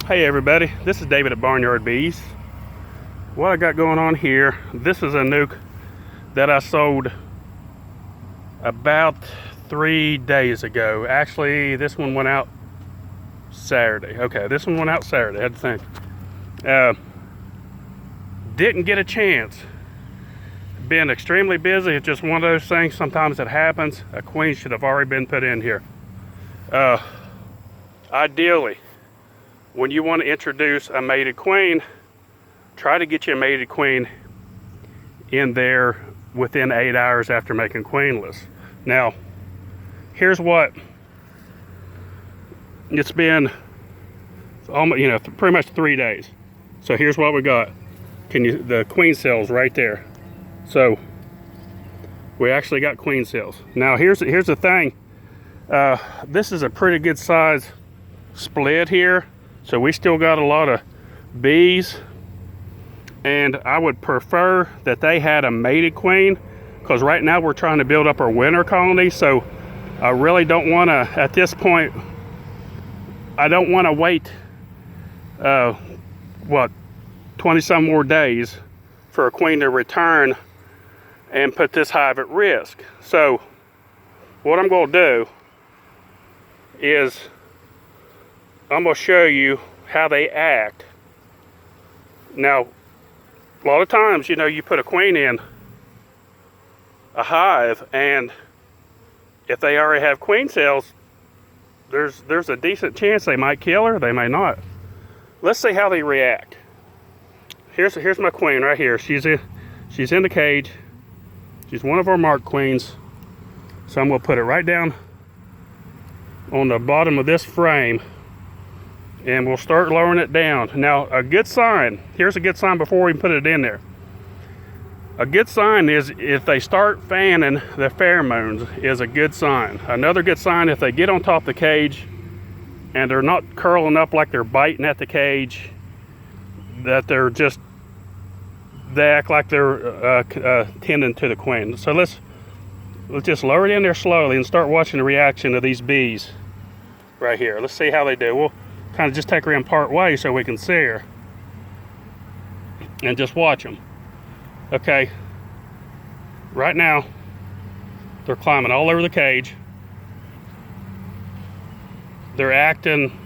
Hey everybody, this is David at Barnyard Bees. What I got going on here, this is a nuke that I sold about 3 days ago. Actually, this one went out Saturday. Okay, this one went out Saturday, I had to think. Didn't get a chance. Been extremely busy. It's just one of those things, sometimes it happens. A queen should have already been put in here. Ideally, when you want to introduce a mated queen, try to get your mated queen in there within 8 hours after making queenless. Now, here's what it's been almost, pretty much 3 days. So here's what we got. The queen cells right there. So we actually got queen cells. Now here's the thing. This is a pretty good size split here. So we still got a lot of bees, and I would prefer that they had a mated queen, because right now we're trying to build up our winter colony. So I really don't want to, at this point, I don't want to wait 20 some more days for a queen to return and put this hive at risk. So what I'm going to do is I'm going to show you how they act. Now, a lot of times, you put a queen in a hive, and if they already have queen cells, there's a decent chance they might kill her, they may not. Let's see how they react. Here's my queen right here. She's in the cage. She's one of our marked queens. So I'm going to put it right down on the bottom of this frame, and we'll start lowering it down. Now, a good sign, here's a good sign before we put it in there. A good sign is if they start fanning the pheromones is a good sign. Another good sign, if they get on top of the cage and they're not curling up like they're biting at the cage, that they act like they're tending to the queen. So let's just lower it in there slowly and start watching the reaction of these bees right here. Let's see how they do. We'll kind of just take her in part way so we can see her and just watch them. Okay, right now they're climbing all over the cage. They're acting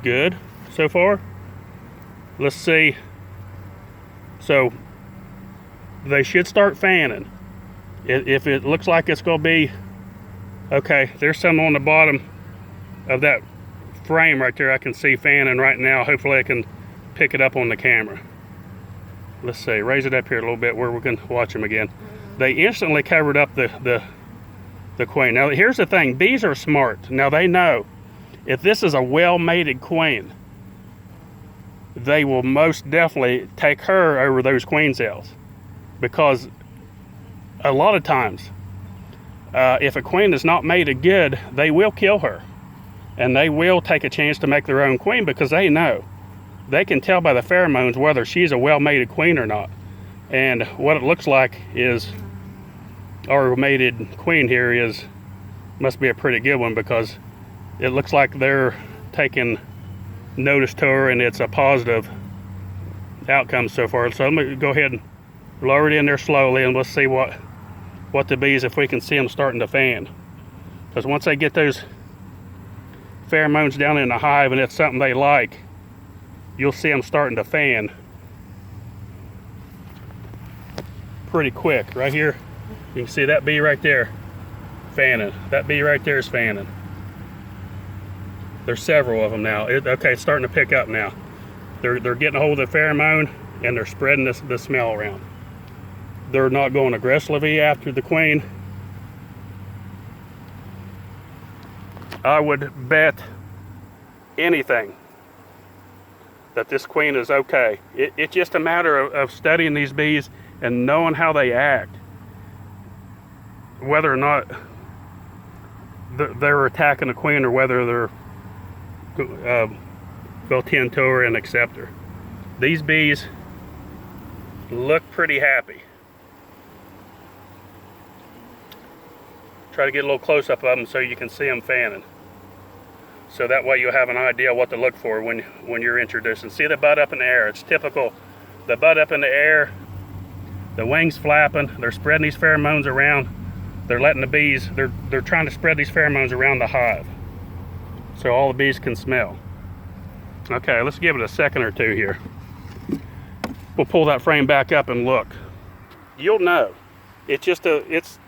good so far. Let's see. So they should start fanning. If it looks like it's going to be okay, there's some on the bottom of that frame right there. I can see fanning right now. Hopefully I can pick it up on the camera. Let's see, raise it up here a little bit where we can watch them again. They instantly covered up the queen. Now here's the thing, bees are smart. Now they know if this is a well-mated queen, they will most definitely take her over those queen cells, because a lot of times if a queen is not mated good, they will kill her. And they will take a chance to make their own queen, because they know. They can tell by the pheromones whether she's a well-mated queen or not. And what it looks like is our mated queen here must be a pretty good one, because it looks like they're taking notice to her and it's a positive outcome so far. So I'm going to go ahead and lower it in there slowly, and let's see what the bees, if we can see them starting to fan. Because once they get those pheromones down in the hive and it's something they like, you'll see them starting to fan pretty quick. Right here, you can see that bee right there fanning. That bee right there is fanning. There's several of them now. Okay, it's starting to pick up now. They're getting a hold of the pheromone, and they're spreading the smell around. They're not going aggressively after the queen. I would bet anything that this queen is okay. It's just a matter of studying these bees and knowing how they act, whether or not they're attacking the queen or whether they're will tend to her and accept her. These bees look pretty happy. Try to get a little close up of them so you can see them fanning. So that way you'll have an idea what to look for when you're introducing. See the butt up in the air. It's typical. The butt up in the air, the wings flapping, they're spreading these pheromones around. They're letting the bees, they're trying to spread these pheromones around the hive so all the bees can smell. Okay, let's give it a second or two here. We'll pull that frame back up and look. You'll know. It's just it's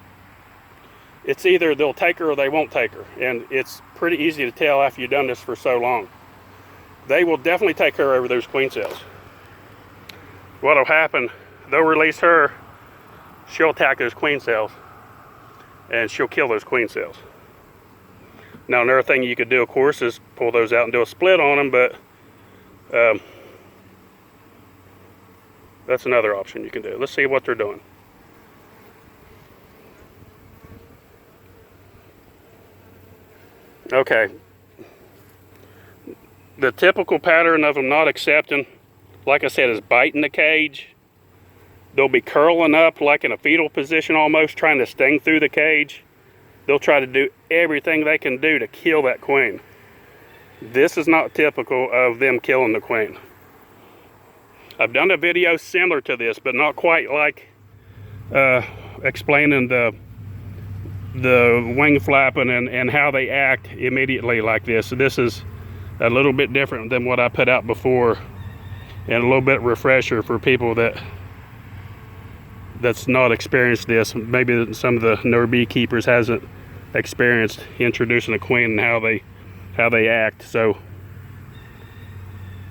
either they'll take her or they won't take her. And it's pretty easy to tell after you've done this for so long. They will definitely take her over those queen cells. What'll happen, they'll release her, she'll attack those queen cells, and she'll kill those queen cells. Now another thing you could do, of course, is pull those out and do a split on them, but that's another option you can do. Let's see what they're doing. Okay. The typical pattern of them not accepting, like I said, is biting the cage. They'll be curling up like in a fetal position almost, trying to sting through the cage. They'll try to do everything they can do to kill that queen. This is not typical of them killing the queen. I've done a video similar to this, but not quite like explaining the wing flapping and how they act immediately like this. So this is a little bit different than what I put out before, and a little bit refresher for people that's not experienced this. Maybe some of the newer beekeepers hasn't experienced introducing a queen and how they act. So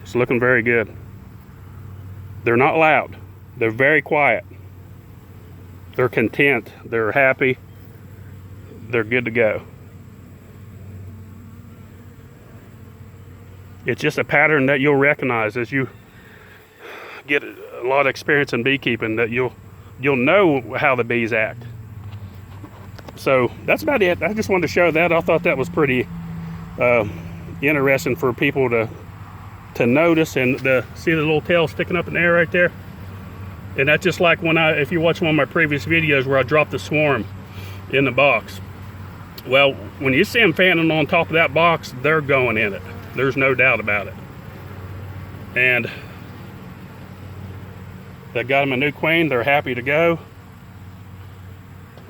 it's looking very good. They're not loud. They're very quiet. They're content. They're happy. They're good to go. It's just a pattern that you'll recognize as you get a lot of experience in beekeeping, that you'll know how the bees act. So that's about it. I just wanted to show that. I thought that was pretty interesting for people to notice, and see the little tail sticking up in the air right there. And that's just like if you watch one of my previous videos where I dropped the swarm in the box. Well, when you see them fanning on top of that box, they're going in it. There's no doubt about it. And they got them a new queen. They're happy to go.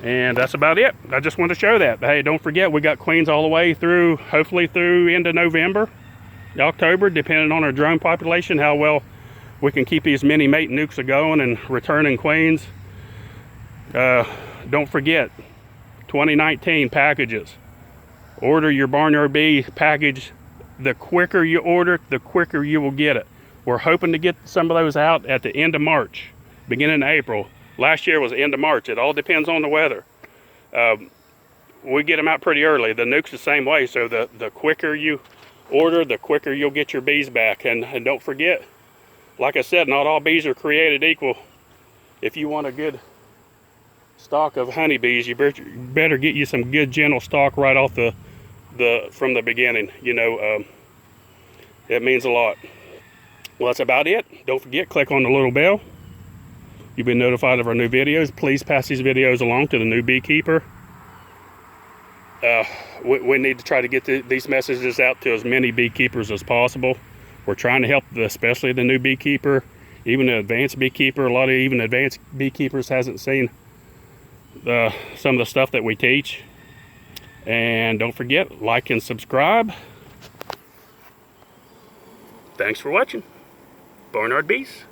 And that's about it. I just wanted to show that. Hey, don't forget, we got queens all the way through, hopefully through into November, October, depending on our drone population, how well we can keep these mini mate nucs going and returning queens. Don't forget, 2019 packages. Order your Barnyard Bee package. The quicker you order it, the quicker you will get it. We're hoping to get some of those out at the end of March, beginning of April. Last year was the end of March. It all depends on the weather. We get them out pretty early. The nucs the same way. So the quicker you order, the quicker you'll get your bees back. And don't forget, like I said, not all bees are created equal. If you want a good stock of honeybees, you better get you some good gentle stock right off from the beginning. You know, it means a lot. Well, that's about it. Don't forget, click on the little bell. You've been notified of our new videos. Please pass these videos along to the new beekeeper. We need to try to get these messages out to as many beekeepers as possible. We're trying to help, especially the new beekeeper, even the advanced beekeeper. A lot of even advanced beekeepers hasn't seen some of the stuff that we teach. And don't forget, like and subscribe. Thanks for watching. Barnyard Bees.